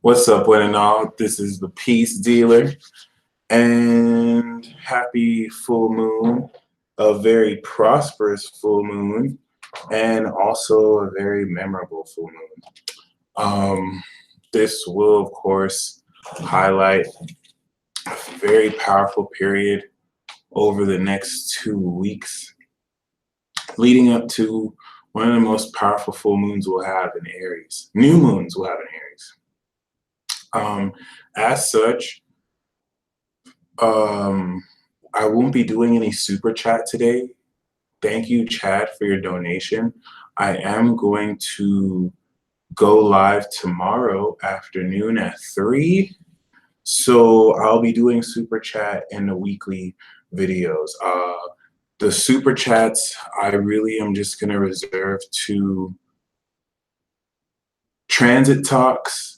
What's up, one and all? This is the Peace Dealer, and happy full moon, a very prosperous full moon, and also a very memorable full moon. This will, of course, highlight a very powerful period over the next 2 weeks, leading up to one of the most powerful full moons we'll have in Aries. New moons we'll have in Aries. As such, I won't be doing any super chat today. Thank you, Chad, for your donation. I am going to go live tomorrow afternoon at 3. So I'll be doing super chat in the weekly videos. The super chats, I really am just going to reserve to transit talks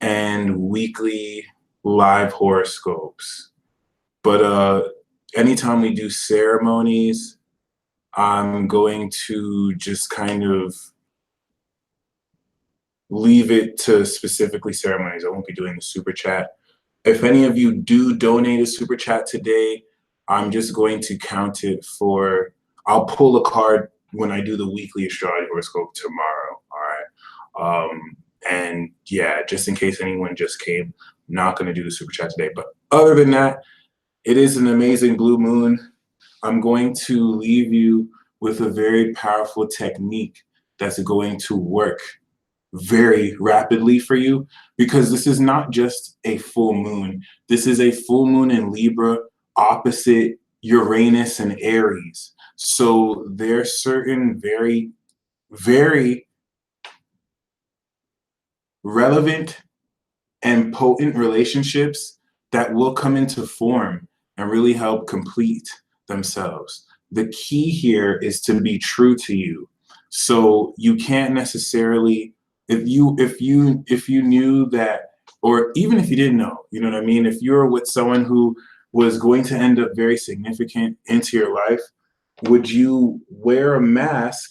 and weekly live horoscopes. But anytime we do ceremonies, I'm going to just kind of leave it to specifically ceremonies. I won't be doing the super chat. If any of you do donate a super chat today, I'm just going to count it for, I'll pull a card when I do the weekly astrology horoscope tomorrow, all right? And yeah, just in case anyone just came, I'm not going to do the super chat today. But other than that, it is an amazing blue moon. I'm going to leave you with a very powerful technique that's going to work very rapidly for you, because this is not just a full moon. This is a full moon in Libra opposite Uranus and Aries. So there's certain very, very relevant and potent relationships that will come into form and really help complete themselves. The key here is to be true to you. So you can't necessarily, if you knew that, or even if you didn't know, you know what I mean? If you're with someone who was going to end up very significant into your life, would you wear a mask,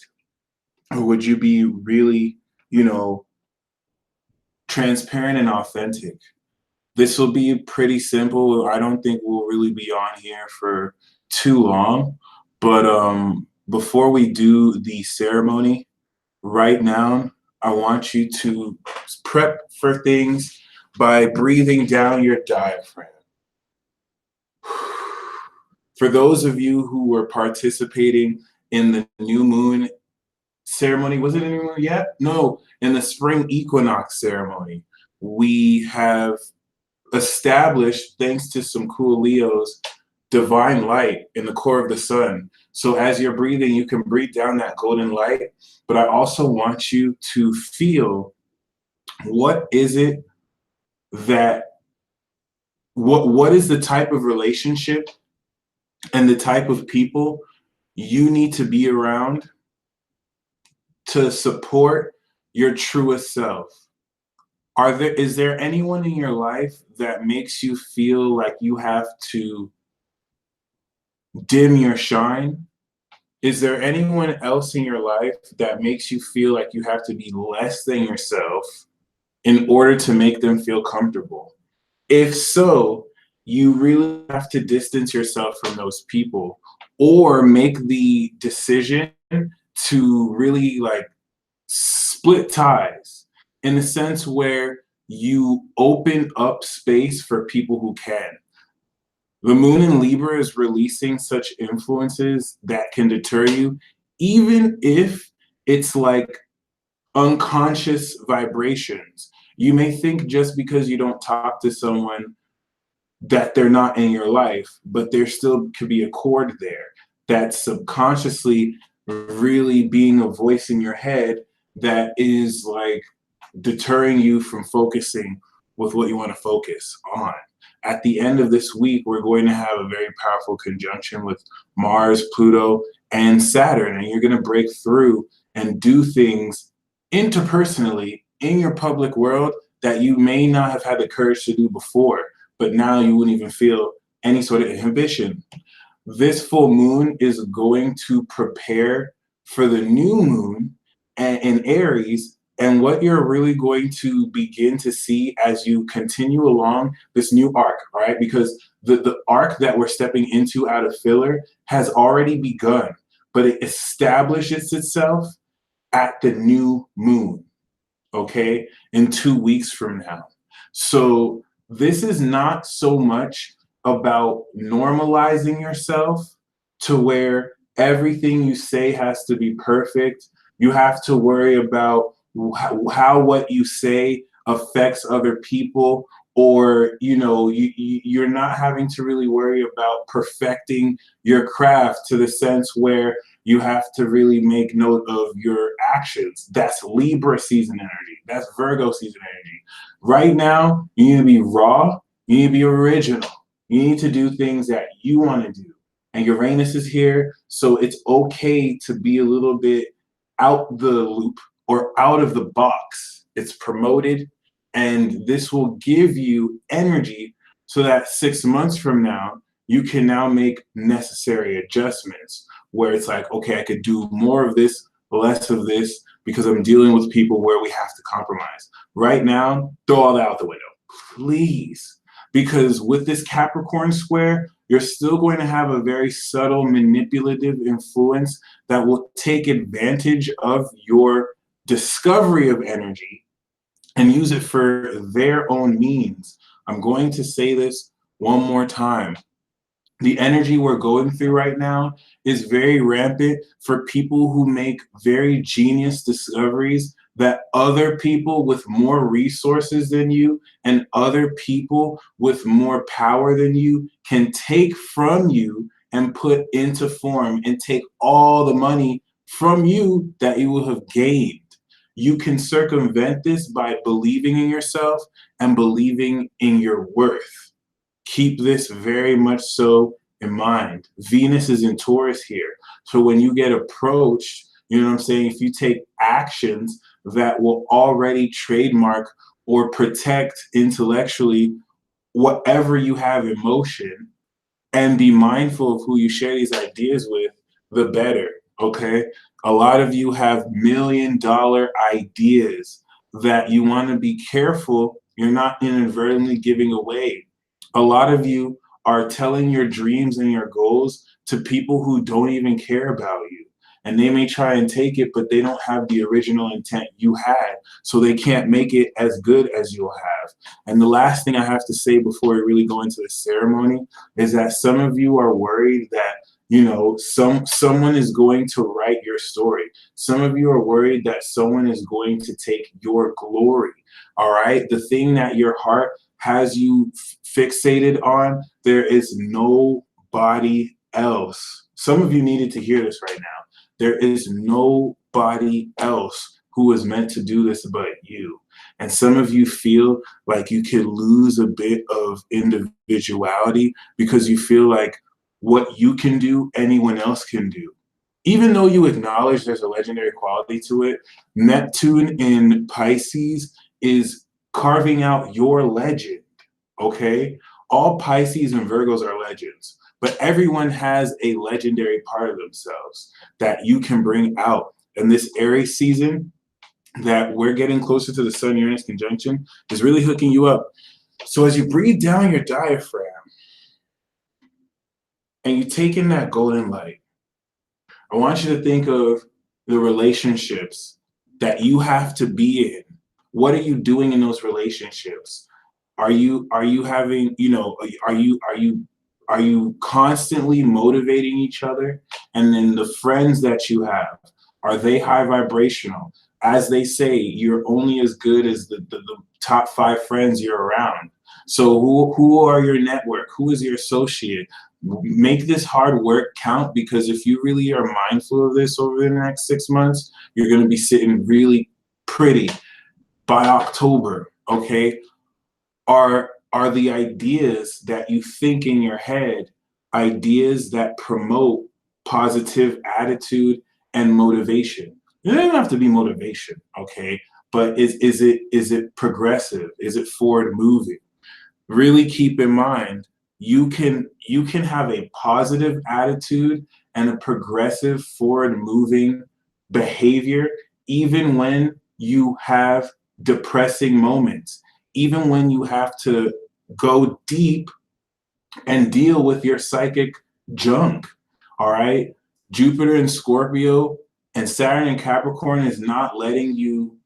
or would you be really, transparent and authentic? This will be pretty simple. I don't think we'll really be on here for too long. But before we do the ceremony, right now, I want you to prep for things by breathing down your diaphragm. For those of you who were participating in the new moon ceremony, was it a new moon yet? No, in the spring equinox ceremony, we have established, thanks to some cool Leos, divine light in the core of the sun. So as you're breathing, you can breathe down that golden light. But I also want you to feel, what is it that, what is the type of relationship and the type of people you need to be around to support your truest self? Is there anyone in your life that makes you feel like you have to dim your shine? Is there anyone else in your life that makes you feel like you have to be less than yourself in order to make them feel comfortable? If so, you really have to distance yourself from those people, or make the decision to really split ties, in the sense where you open up space for people who can. The moon in Libra is releasing such influences that can deter you, even if it's like unconscious vibrations. You may think just because you don't talk to someone that they're not in your life, but there still could be a cord there that's subconsciously really being a voice in your head that is like deterring you from focusing with what you want to focus on. At the end of this week, we're going to have a very powerful conjunction with Mars, Pluto, and Saturn, and you're going to break through and do things interpersonally in your public world that you may not have had the courage to do before, but now you wouldn't even feel any sort of inhibition. This full moon is going to prepare for the new moon in Aries And what you're really going to begin to see as you continue along this new arc, right? Because the arc that we're stepping into out of filler has already begun, but it establishes itself at the new moon, okay, in 2 weeks from now. So this is not so much about normalizing yourself to where everything you say has to be perfect. You have to worry about how what you say affects other people, or you're not having to really worry about perfecting your craft to the sense where you have to really make note of your actions. That's Libra season energy. That's Virgo season energy. Right now, you need to be raw. You need to be original. You need to do things that you want to do. And Uranus is here, so it's okay to be a little bit out the loop or out of the box. It's promoted, and this will give you energy so that 6 months from now, you can now make necessary adjustments where it's like, okay, I could do more of this, less of this, because I'm dealing with people where we have to compromise. Right now, throw all that out the window, please. Because with this Capricorn square, you're still going to have a very subtle manipulative influence that will take advantage of your discovery of energy and use it for their own means. I'm going to say this one more time. The energy we're going through right now is very rampant for people who make very genius discoveries that other people with more resources than you and other people with more power than you can take from you and put into form and take all the money from you that you will have gained. You can circumvent this by believing in yourself and believing in your worth. Keep this very much so in mind. Venus is in Taurus here. So when you get approached, you know what I'm saying, if you take actions that will already trademark or protect intellectually whatever you have in motion, and be mindful of who you share these ideas with, the better, okay? A lot of you have $1,000,000 ideas that you want to be careful you're not inadvertently giving away. A lot of you are telling your dreams and your goals to people who don't even care about you. And they may try and take it, but they don't have the original intent you had. So they can't make it as good as you'll have. And the last thing I have to say before we really go into the ceremony is that some of you are worried that someone is going to write your story. Some of you are worried that someone is going to take your glory. All right, the thing that your heart has you fixated on, there is nobody else. Some of you needed to hear this right now. There is nobody else who is meant to do this but you. And some of you feel like you could lose a bit of individuality because you feel like what you can do, anyone else can do. Even though you acknowledge there's a legendary quality to it, Neptune in Pisces is carving out your legend, okay? All Pisces and Virgos are legends, but everyone has a legendary part of themselves that you can bring out. And this Aries season that we're getting closer to the Sun-Uranus conjunction is really hooking you up. So as you breathe down your diaphragm and you take in that golden light, I want you to think of the relationships that you have to be in. What are you doing in those relationships? Are you having, are you constantly motivating each other? And then the friends that you have, are they high vibrational? As they say, you're only as good as the top 5 friends you're around. So who are your network? Who is your associate? Make this hard work count, because if you really are mindful of this over the next 6 months, you're going to be sitting really pretty by October, okay? Are the ideas that you think in your head ideas that promote positive attitude and motivation? It doesn't have to be motivation, okay? But is it progressive? Is it forward moving? Really keep in mind, you can have a positive attitude and a progressive forward moving behavior even when you have depressing moments, even when you have to go deep and deal with your psychic junk. All right. Jupiter in Scorpio and Saturn in Capricorn is not letting you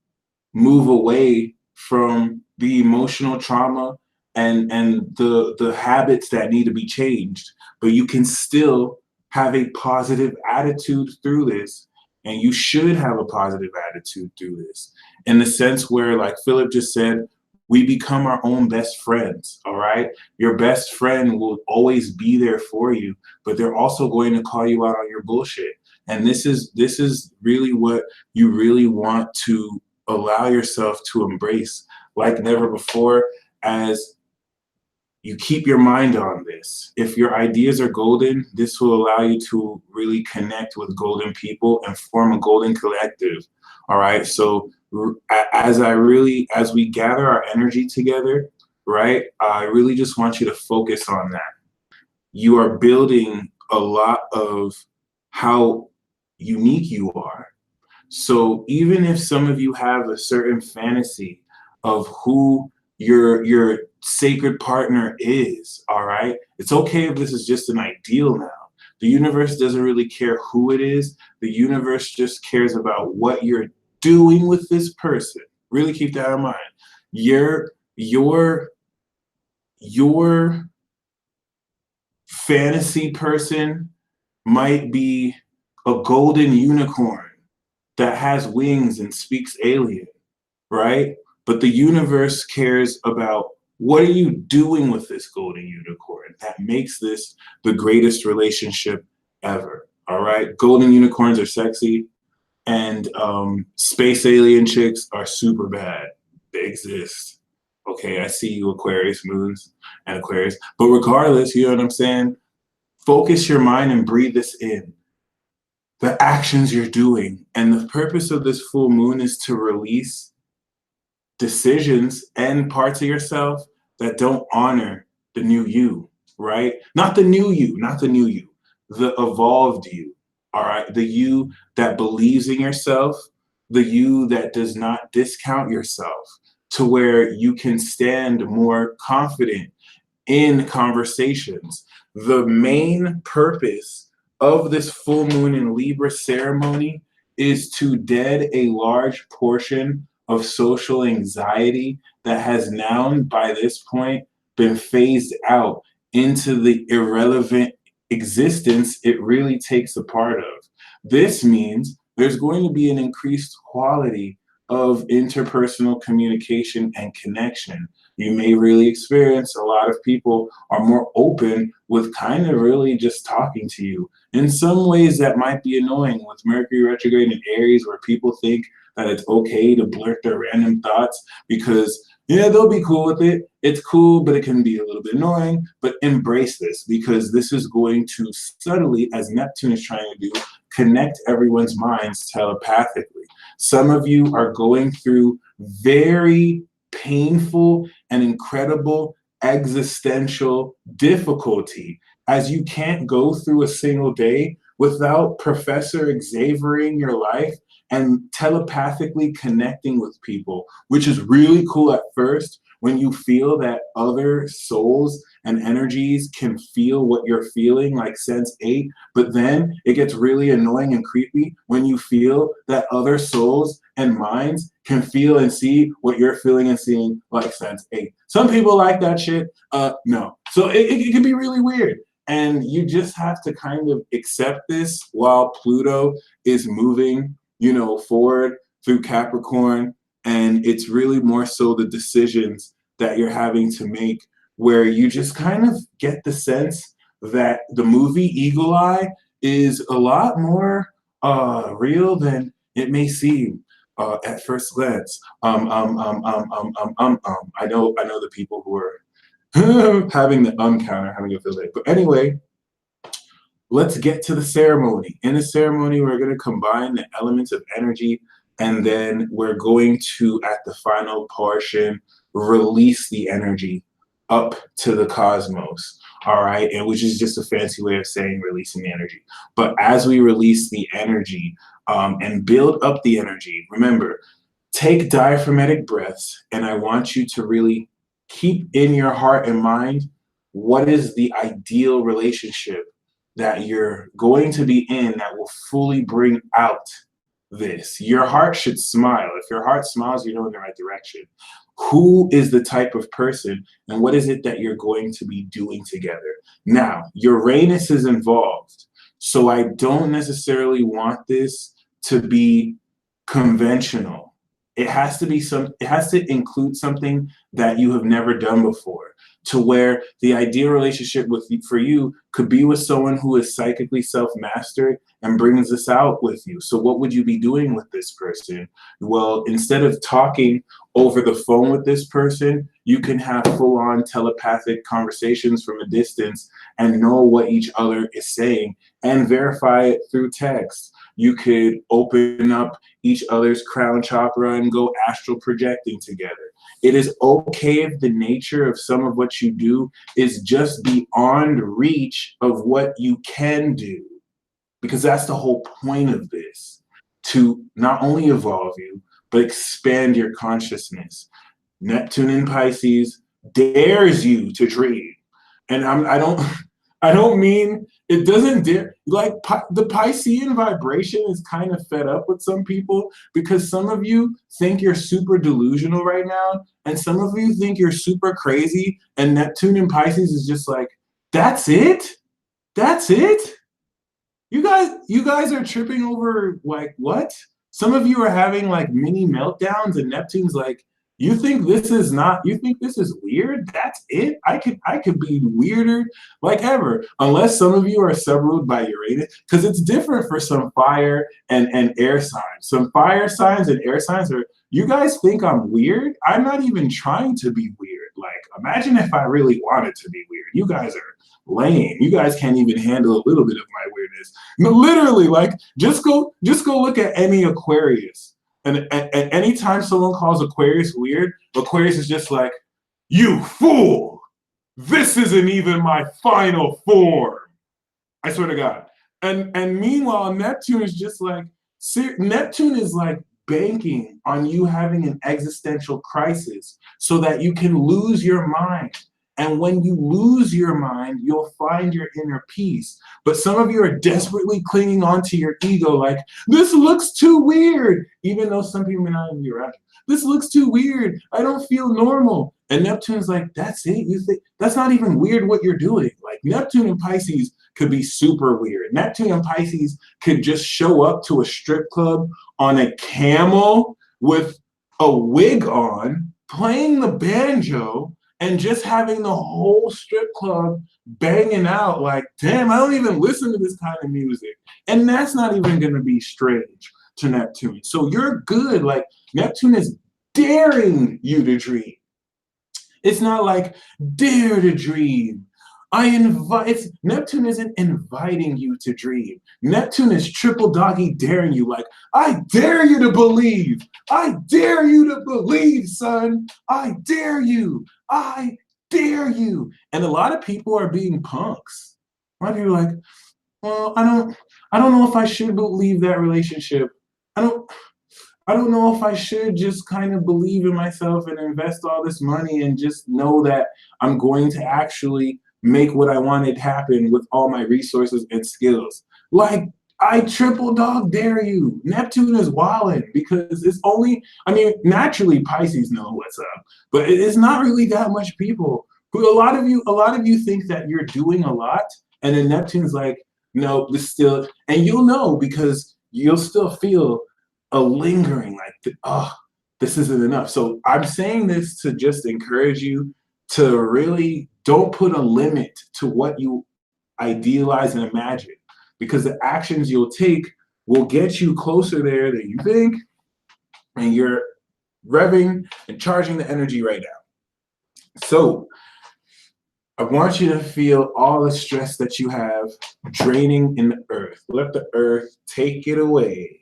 move away from the emotional trauma and the habits that need to be changed, but you can still have a positive attitude through this, and you should have a positive attitude through this, in the sense where, like Philip just said, we become our own best friends. All right, your best friend will always be there for you, but they're also going to call you out on your bullshit. And this is really what you really want to allow yourself to embrace like never before, as you keep your mind on this. If your ideas are golden, this will allow you to really connect with golden people and form a golden collective. All right. So as we gather our energy together, right, I really just want you to focus on that. You are building a lot of how unique you are. So even if some of you have a certain fantasy of who your sacred partner is, all right, it's okay if this is just an ideal now. The universe doesn't really care who it is. The universe just cares about what you're doing with this person. Really keep that in mind. Your fantasy person might be a golden unicorn that has wings and speaks alien, right? But the universe cares about what are you doing with this golden unicorn that makes this the greatest relationship ever, all right? Golden unicorns are sexy, and space alien chicks are super bad. They exist. Okay, I see you, Aquarius moons and Aquarius. But regardless, you know what I'm saying? Focus your mind and breathe this in. The actions you're doing. And the purpose of this full moon is to release decisions and parts of yourself that don't honor the new you, right? Not the new you, not the new you, the evolved you, all right? The you that believes in yourself, the you that does not discount yourself, to where you can stand more confident in conversations. The main purpose of this full moon in Libra ceremony is to dead a large portion of social anxiety that has now, by this point, been phased out into the irrelevant existence it really takes a part of. This means there's going to be an increased quality of interpersonal communication and connection. You may really experience a lot of people are more open with kind of really just talking to you. In some ways that might be annoying with Mercury retrograde in Aries, where people think that it's okay to blurt their random thoughts because, yeah, they'll be cool with it. It's cool, but it can be a little bit annoying. But embrace this, because this is going to subtly, as Neptune is trying to do, connect everyone's minds telepathically. Some of you are going through very painful and incredible existential difficulty, as you can't go through a single day without Professor Xavering your life and telepathically connecting with people, which is really cool at first when you feel that other souls and energies can feel what you're feeling, like sense 8, but then it gets really annoying and creepy when you feel that other souls and minds can feel and see what you're feeling and seeing, like sense 8. Some people like that shit. No. So it can be really weird. And you just have to kind of accept this while Pluto is moving, forward through Capricorn. And it's really more so the decisions that you're having to make, where you just kind of get the sense that the movie Eagle Eye is a lot more real than it may seem at first glance. I know the people who are having the counter, having a feel. But anyway, let's get to the ceremony. In the ceremony, we're going to combine the elements of energy, and then we're going to, at the final portion, release the energy up to the cosmos. All right. And which is just a fancy way of saying releasing the energy. But as we release the energy and build up the energy, remember, take diaphragmatic breaths, and I want you to really keep in your heart and mind what is the ideal relationship that you're going to be in that will fully bring out this. Your heart should smile. If your heart smiles, you know in the right direction. Who is the type of person and what is it that you're going to be doing together? Now, Uranus is involved. So I don't necessarily want this to be conventional. It has to include something that you have never done before, to where the ideal relationship for you could be with someone who is psychically self-mastered and brings this out with you. So what would you be doing with this person? Well, instead of talking over the phone with this person, you can have full-on telepathic conversations from a distance and know what each other is saying and verify it through text. You could open up each other's crown chakra and go astral projecting together. It is okay if the nature of some of what you do is just beyond reach of what you can do, because that's the whole point of this, to not only evolve you, but expand your consciousness. Neptune in Pisces dares you to dream. And I don't mean it doesn't dare, like the Piscean vibration is kind of fed up with some people because some of you think you're super delusional right now, and some of you think you're super crazy, and Neptune in Pisces is just like, that's it? That's it? You guys are tripping over like what? Some of you are having like mini meltdowns, and Neptune's like, you think this is weird? That's it? I could be weirder like ever. Unless some of you are subruled by Uranus, because it's different for some fire and air signs. Some fire signs and air signs are, you guys think I'm weird? I'm not even trying to be weird. Like, imagine if I really wanted to be weird. You guys are lame. You guys can't even handle a little bit of my weirdness. No, literally, like, just go look at any Aquarius. And anytime someone calls Aquarius weird, Aquarius is just like, you fool! This isn't even my final form. I swear to God. And meanwhile, Neptune is just like, Neptune is like banking on you having an existential crisis so that you can lose your mind. And when you lose your mind, you'll find your inner peace. But some of you are desperately clinging onto your ego like, this looks too weird, even though some people may not even be around you. This looks too weird. I don't feel normal. And Neptune's like, that's it? You think that's not even weird what you're doing? Like, Neptune and Pisces could be super weird. Neptune and Pisces could just show up to a strip club on a camel with a wig on, playing the banjo, and just having the whole strip club banging out like, damn, I don't even listen to this kind of music. And that's not even going to be strange to Neptune. So you're good. Like, Neptune is daring you to dream. It's not like, dare to dream. Neptune isn't inviting you to dream. Neptune is triple doggy daring you, like, I dare you to believe. I dare you to believe, son. I dare you. I dare you. And a lot of people are being punks. A lot of people are like, well, I don't know if I should believe that relationship. I don't know if I should just kind of believe in myself and invest all this money and just know that I'm going to actually make what I wanted happen with all my resources and skills. Like, I triple dog dare you. Neptune is wilding because it's only, I mean, naturally Pisces know what's up, but it's not really that much people. A lot of you think that you're doing a lot, and then Neptune's like, no, this still, and you'll know because you'll still feel a lingering like, oh, this isn't enough. So I'm saying this to just encourage you to really don't put a limit to what you idealize and imagine, because the actions you'll take will get you closer there than you think, and you're revving and charging the energy right now. So I want you to feel all the stress that you have draining in the earth. Let the earth take it away.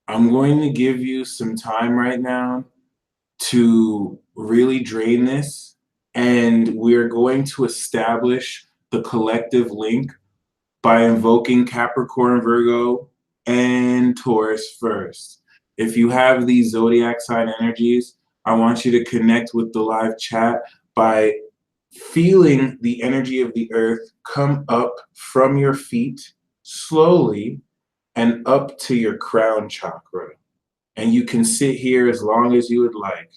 I'm going to give you some time right now to really drain this, and we're going to establish the collective link by invoking Capricorn, Virgo, and Taurus first. If you have these zodiac sign energies, I want you to connect with the live chat by feeling the energy of the earth come up from your feet slowly and up to your crown chakra. And you can sit here as long as you would like.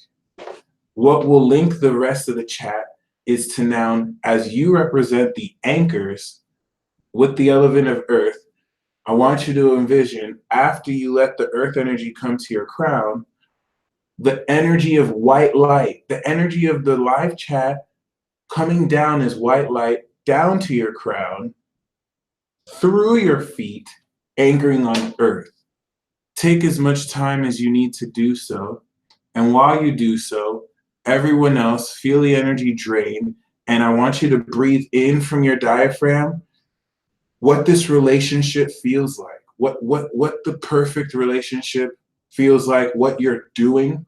What will link the rest of the chat is to now, as you represent the anchors with the element of earth, I want you to envision, after you let the earth energy come to your crown, the energy of white light, the energy of the live chat coming down as white light down to your crown, through your feet, anchoring on earth. Take as much time as you need to do so. And while you do so, everyone else feel the energy drain. And I want you to breathe in from your diaphragm what this relationship feels like, what the perfect relationship feels like, what you're doing,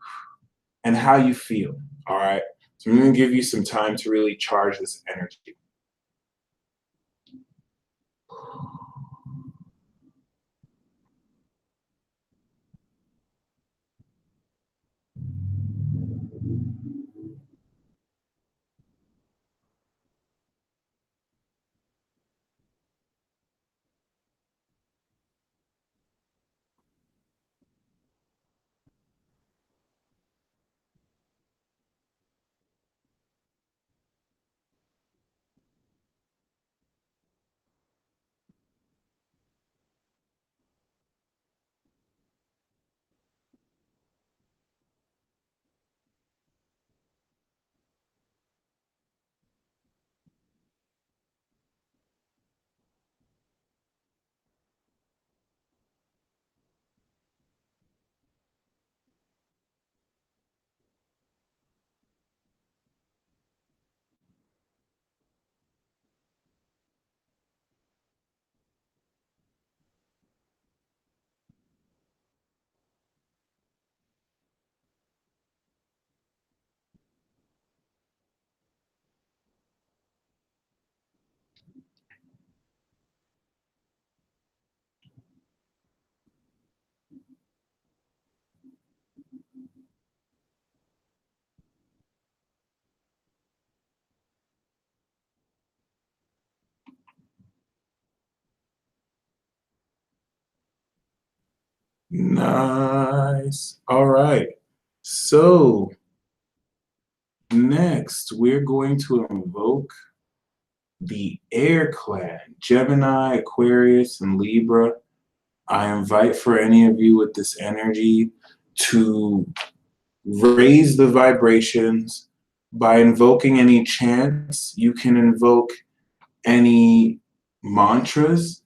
and how you feel. All right. So I'm going to give you some time to really charge this energy. Nice. All right. So next, we're going to invoke the air clan, Gemini, Aquarius, and Libra. I invite for any of you with this energy to raise the vibrations by invoking any chants. You can invoke any mantras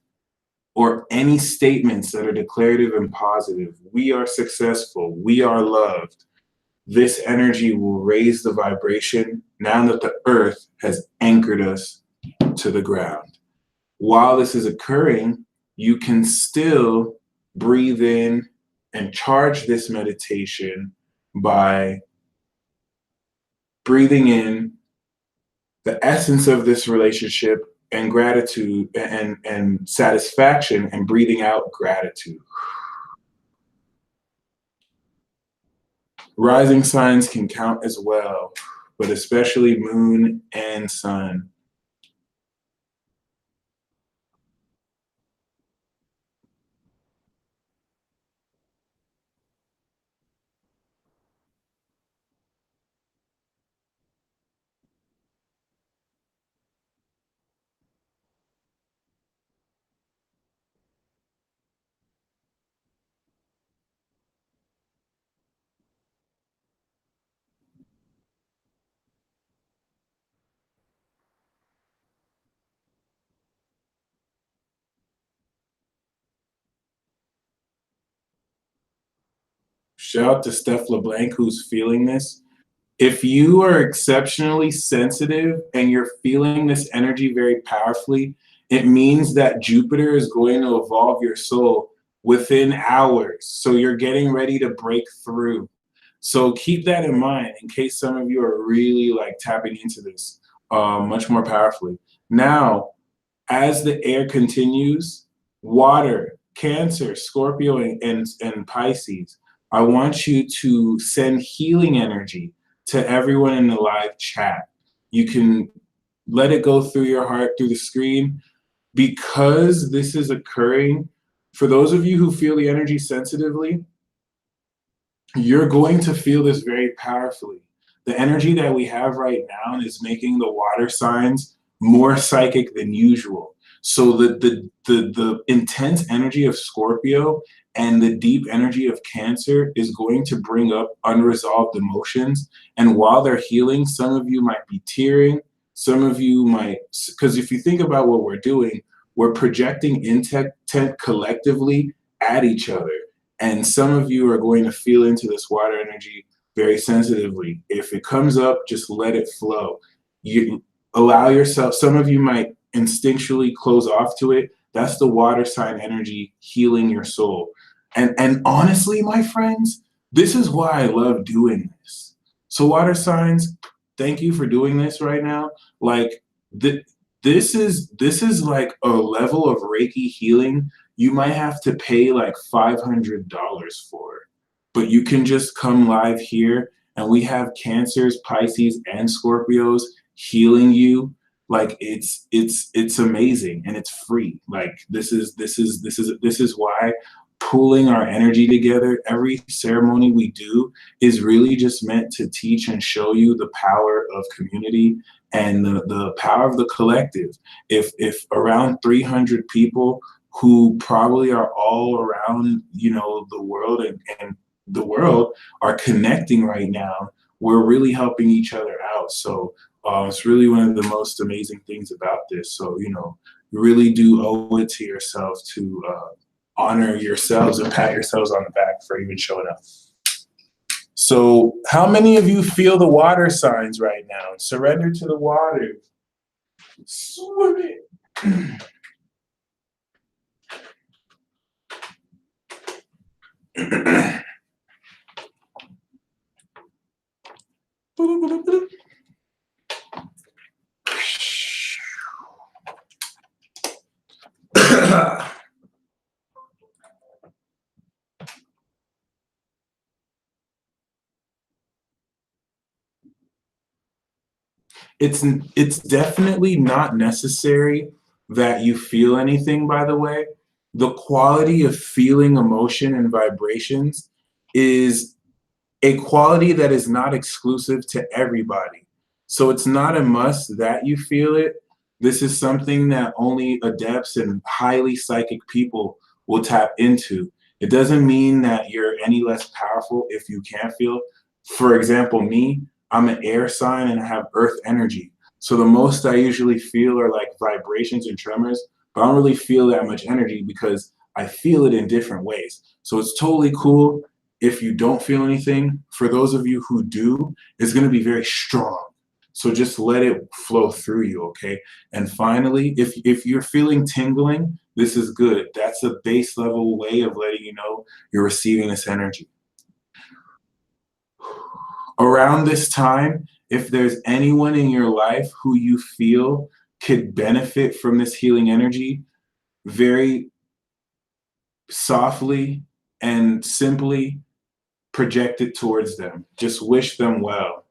or any statements that are declarative and positive. We are successful. We are loved. This energy will raise the vibration now that the earth has anchored us to the ground. While this is occurring, you can still breathe in and charge this meditation by breathing in the essence of this relationship and gratitude and satisfaction, and breathing out gratitude. Rising signs can count as well, but especially moon and sun. Shout out to Steph LeBlanc who's feeling this. If you are exceptionally sensitive and you're feeling this energy very powerfully, it means that Jupiter is going to evolve your soul within hours. So you're getting ready to break through. So keep that in mind in case some of you are really like tapping into this much more powerfully. Now, as the air continues, water, Cancer, Scorpio, and Pisces, I want you to send healing energy to everyone in the live chat. You can let it go through your heart, through the screen, because this is occurring. For those of you who feel the energy sensitively, you're going to feel this very powerfully. The energy that we have right now is making the water signs more psychic than usual. So the intense energy of Scorpio and the deep energy of Cancer is going to bring up unresolved emotions. And while they're healing, some of you might be tearing, some of you might, because if you think about what we're doing, we're projecting intent collectively at each other. And some of you are going to feel into this water energy very sensitively. If it comes up, just let it flow. You allow yourself, some of you might instinctually close off to it. That's the water sign energy healing your soul. And honestly, my friends, this is why I love doing this. So water signs, thank you for doing this right now. Like this is like a level of Reiki healing you might have to pay like $500 for it. But you can just come live here, and we have Cancers, Pisces, and Scorpios healing you. Like it's amazing, and it's free. Like this is why pooling our energy together, every ceremony we do is really just meant to teach and show you the power of community and the power of the collective. If around 300 people who probably are all around, the world and the world are connecting right now, we're really helping each other out. So it's really one of the most amazing things about this. So, you really do owe it to yourself to honor yourselves and pat yourselves on the back for even showing up. So how many of you feel the water signs right now? Surrender to the water. Swim it. It's definitely not necessary that you feel anything, by the way. The quality of feeling emotion and vibrations is a quality that is not exclusive to everybody. So it's not a must that you feel it. This is something that only adepts and highly psychic people will tap into. It doesn't mean that you're any less powerful if you can't feel. For example, me, I'm an air sign and I have earth energy. So the most I usually feel are like vibrations and tremors, but I don't really feel that much energy because I feel it in different ways. So it's totally cool if you don't feel anything. For those of you who do, it's going to be very strong. So just let it flow through you, okay? And finally, if you're feeling tingling, this is good. That's a base level way of letting you know you're receiving this energy. Around this time, if there's anyone in your life who you feel could benefit from this healing energy, very softly and simply project it towards them. Just wish them well.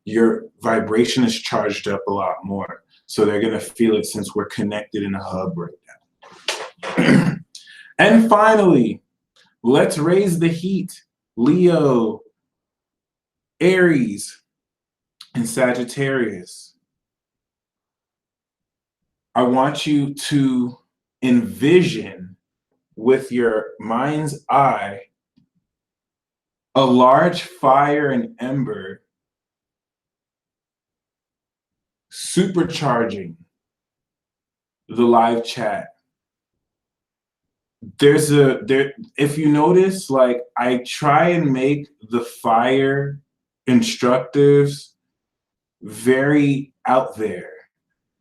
Your vibration is charged up a lot more. So they're going to feel it since we're connected in a hub right now. And finally, let's raise the heat. Leo, Aries, and Sagittarius. I want you to envision with your mind's eye a large fire and ember supercharging the live chat. If you notice, like, I try and make the fire instructives very out there.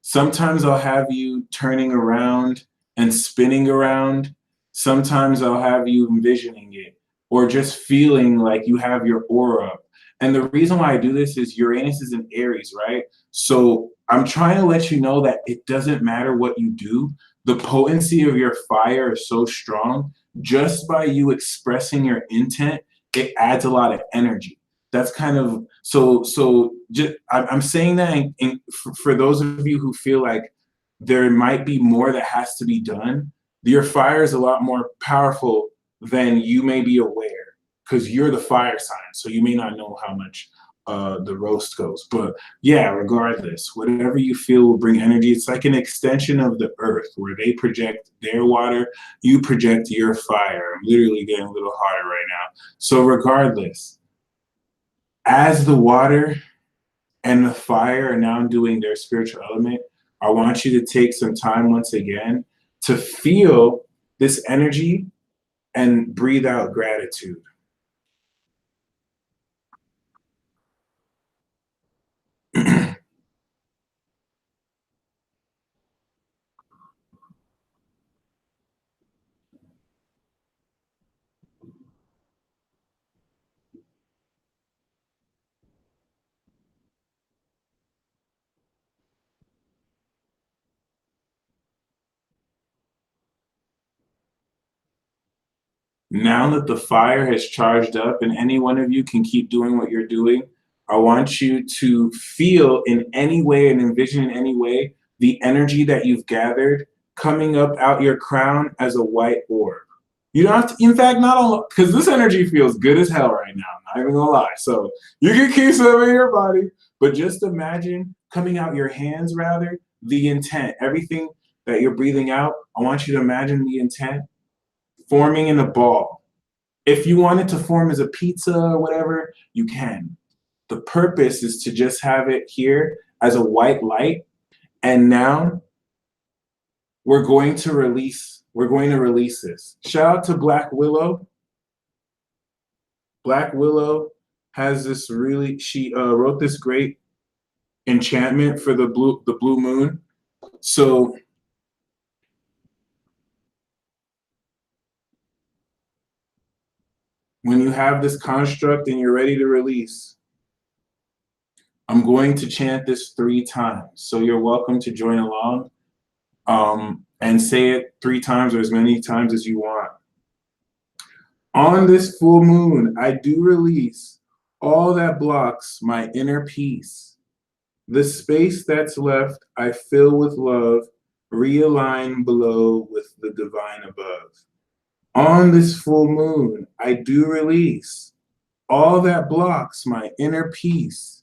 Sometimes I'll have you turning around and spinning around. Sometimes I'll have you envisioning it or just feeling like you have your aura up. And the reason why I do this is Uranus is in Aries, right? So I'm trying to let you know that it doesn't matter what you do. The potency of your fire is so strong. Just by you expressing your intent, it adds a lot of energy. That's kind of so. Just, I'm saying that for those of you who feel like there might be more that has to be done. Your fire is a lot more powerful than you may be aware because you're the fire sign, so you may not know how much the roast goes. But yeah, regardless, whatever you feel will bring energy. It's like an extension of the earth where they project their water, you project your fire. I'm literally getting a little hotter right now. So regardless, as the water and the fire are now doing their spiritual element, I want you to take some time once again to feel this energy and breathe out gratitude. Now that the fire has charged up and any one of you can keep doing what you're doing, I want you to feel in any way and envision in any way the energy that you've gathered coming up out your crown as a white orb. You don't have to, in fact, not all, because this energy feels good as hell right now, I'm not even gonna lie. So you can keep some in your body, but just imagine coming out your hands, rather, the intent, everything that you're breathing out. I want you to imagine the intent forming in a ball. If you want it to form as a pizza or whatever, you can. The purpose is to just have it here as a white light. And now we're going to release this. Shout out to Black Willow. Black Willow has this really, she wrote this great enchantment for the blue moon. So when you have this construct and you're ready to release, I'm going to chant this 3 times. So you're welcome to join along and say it 3 times or as many times as you want. On this full moon, I do release all that blocks my inner peace. The space that's left, I fill with love, realign below with the divine above. On this full moon, I do release all that blocks my inner peace.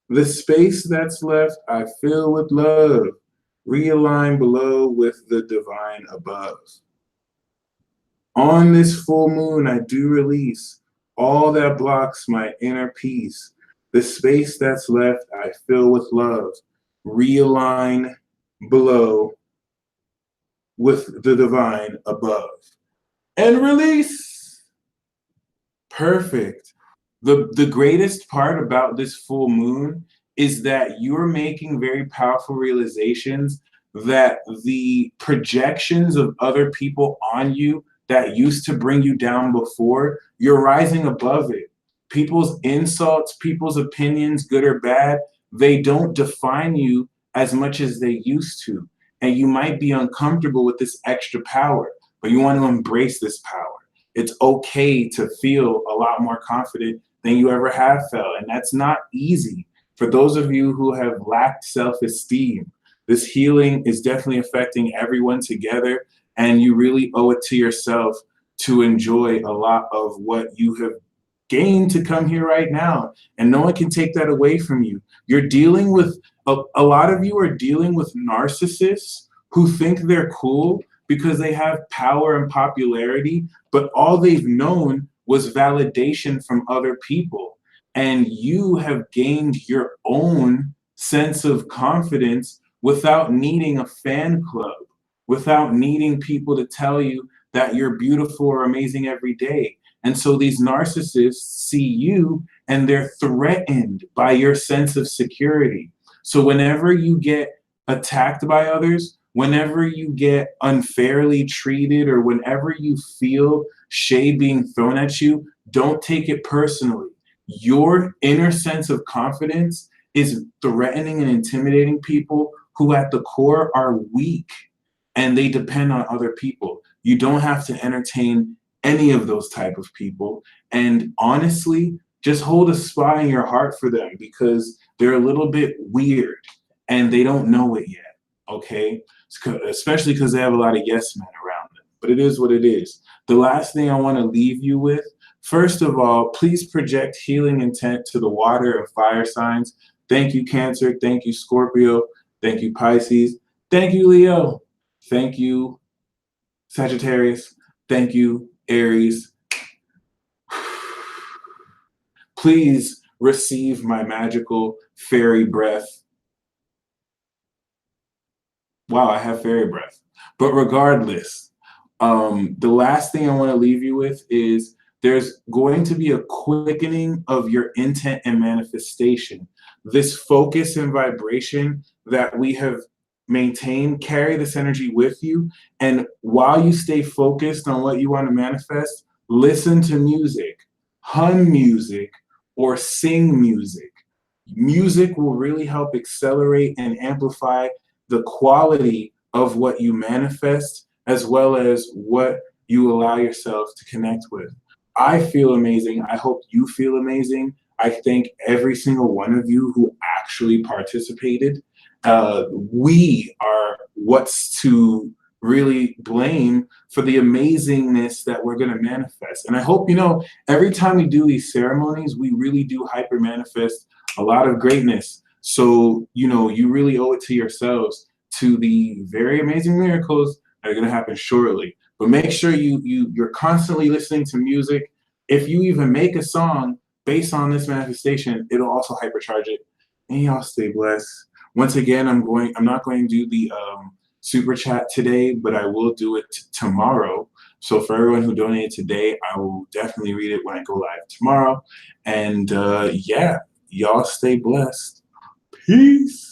The space that's left, I fill with love, realign below with the divine above. On this full moon, I do release all that blocks my inner peace. The space that's left, I fill with love, realign below with the divine above. And release. Perfect. The greatest part about this full moon is that you're making very powerful realizations that the projections of other people on you that used to bring you down before, you're rising above it. People's insults, people's opinions, good or bad, they don't define you as much as they used to. And you might be uncomfortable with this extra power, but you want to embrace this power. It's okay to feel a lot more confident than you ever have felt. And that's not easy. For those of you who have lacked self-esteem, this healing is definitely affecting everyone together. And you really owe it to yourself to enjoy a lot of what you have gained to come here right now. And no one can take that away from you. You're dealing with, a lot of you are dealing with narcissists who think they're cool because they have power and popularity, but all they've known was validation from other people. And you have gained your own sense of confidence without needing a fan club, without needing people to tell you that you're beautiful or amazing every day. And so these narcissists see you and they're threatened by your sense of security. So whenever you get attacked by others, whenever you get unfairly treated, or whenever you feel shade being thrown at you, don't take it personally. Your inner sense of confidence is threatening and intimidating people who at the core are weak and they depend on other people. You don't have to entertain any of those type of people. And honestly, just hold a spot in your heart for them because they're a little bit weird and they don't know it yet. Okay? Especially because they have a lot of yes men around them. But it is what it is. The last thing I want to leave you with, first of all, please project healing intent to the water and fire signs. Thank you, Cancer. Thank you, Scorpio. Thank you, Pisces. Thank you, Leo. Thank you, Sagittarius. Thank you, Aries. Please receive my magical fairy breath. Wow, I have fairy breath. But regardless, the last thing I want to leave you with is there's going to be a quickening of your intent and manifestation. This focus and vibration that we have maintained, carry this energy with you. And while you stay focused on what you want to manifest, listen to music, hum music, or sing music. Music will really help accelerate and amplify the quality of what you manifest as well as what you allow yourself to connect with. I feel amazing. I hope you feel amazing. I thank every single one of you who actually participated. We are what's to really blame for the amazingness that we're going to manifest. And I hope, every time we do these ceremonies, we really do hyper manifest a lot of greatness. So, you really owe it to yourselves to the very amazing miracles that are going to happen shortly. But make sure you're constantly listening to music. If you even make a song based on this manifestation, it'll also hypercharge it. And y'all stay blessed. Once again, I'm not going to do the super chat today, but I will do it tomorrow. So for everyone who donated today, I will definitely read it when I go live tomorrow. And yeah, y'all stay blessed. Peace.